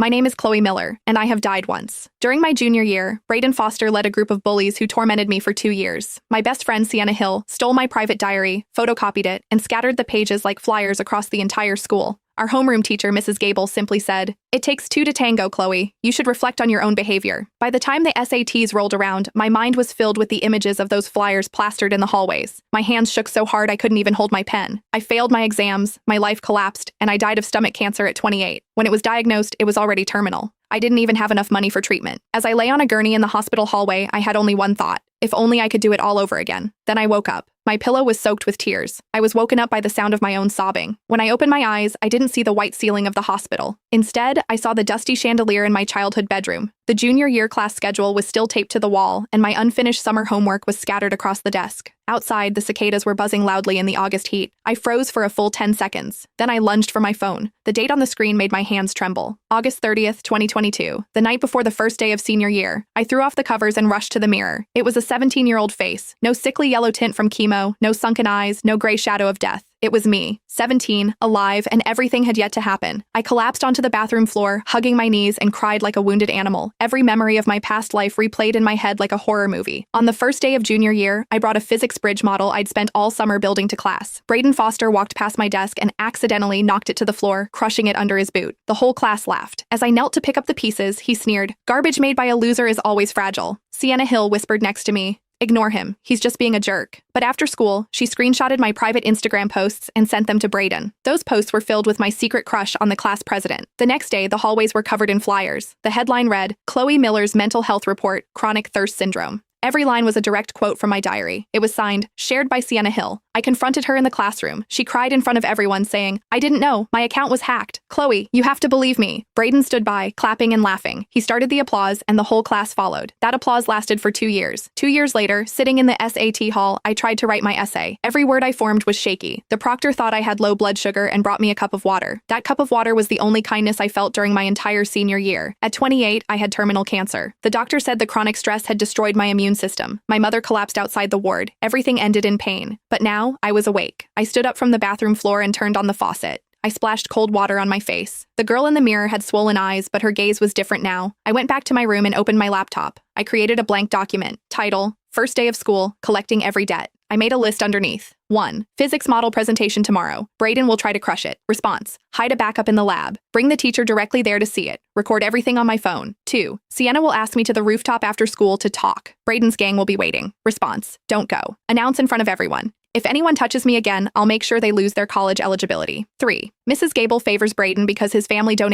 My name is Chloe Miller, and I have died once. During my junior year, Braden Foster led a group of bullies who tormented me for 2 years. My best friend, Sienna Hill, stole my private diary, photocopied it, and scattered the pages like flyers across the entire school. Our homeroom teacher, Mrs. Gable, simply said, "It takes two to tango, Chloe. You should reflect on your own behavior." By the time the SATs rolled around, my mind was filled with the images of those flyers plastered in the hallways. My hands shook so hard I couldn't even hold my pen. I failed my exams, my life collapsed, and I died of stomach cancer at 28. When it was diagnosed, it was already terminal. I didn't even have enough money for treatment. As I lay on a gurney in the hospital hallway, I had only one thought: if only I could do it all over again. Then I woke up. My pillow was soaked with tears. I was woken up by the sound of my own sobbing. When I opened my eyes, I didn't see the white ceiling of the hospital. Instead, I saw the dusty chandelier in my childhood bedroom. The junior year class schedule was still taped to the wall, and my unfinished summer homework was scattered across the desk. Outside, the cicadas were buzzing loudly in the August heat. I froze for a full 10 seconds. Then I lunged for my phone. The date on the screen made my hands tremble. August 30th, 2022, the night before the first day of senior year. I threw off the covers and rushed to the mirror. It was a 17-year-old face. No sickly yellow tint from chemo, no sunken eyes, no gray shadow of death. It was me, 17, alive, and everything had yet to happen. I collapsed onto the bathroom floor, hugging my knees, and cried like a wounded animal. Every memory of my past life replayed in my head like a horror movie. On the first day of junior year, I brought a physics bridge model I'd spent all summer building to class. Braden Foster walked past my desk and accidentally knocked it to the floor, crushing it under his boot. The whole class laughed. As I knelt to pick up the pieces, he sneered, "Garbage made by a loser is always fragile." Sienna Hill whispered next to me, "Ignore him. He's just being a jerk." But after school, she screenshotted my private Instagram posts and sent them to Braden. Those posts were filled with my secret crush on the class president. The next day, the hallways were covered in flyers. The headline read, "Chloe Miller's Mental Health Report, Chronic Thirst Syndrome." Every line was a direct quote from my diary. It was signed, "Shared by Sienna Hill." I confronted her in the classroom. She cried in front of everyone, saying, "I didn't know. My account was hacked. Chloe, you have to believe me." Braden stood by, clapping and laughing. He started the applause, and the whole class followed. That applause lasted for 2 years. 2 years later, sitting in the SAT hall, I tried to write my essay. Every word I formed was shaky. The proctor thought I had low blood sugar and brought me a cup of water. That cup of water was the only kindness I felt during my entire senior year. At 28, I had terminal cancer. The doctor said the chronic stress had destroyed my immune system. My mother collapsed outside the ward. Everything ended in pain. But now, I was awake. I stood up from the bathroom floor and turned on the faucet. I splashed cold water on my face. The girl in the mirror had swollen eyes, but her gaze was different now. I went back to my room and opened my laptop. I created a blank document. Title, "First Day of School, Collecting Every Debt." I made a list underneath. 1. Physics model presentation tomorrow. Braden will try to crush it. Response: hide a backup in the lab. Bring the teacher directly there to see it. Record everything on my phone. 2. Sienna will ask me to the rooftop after school to talk. Braden's gang will be waiting. Response: don't go. Announce in front of everyone. If anyone touches me again, I'll make sure they lose their college eligibility. 3. Mrs. Gable favors Braden because his family donated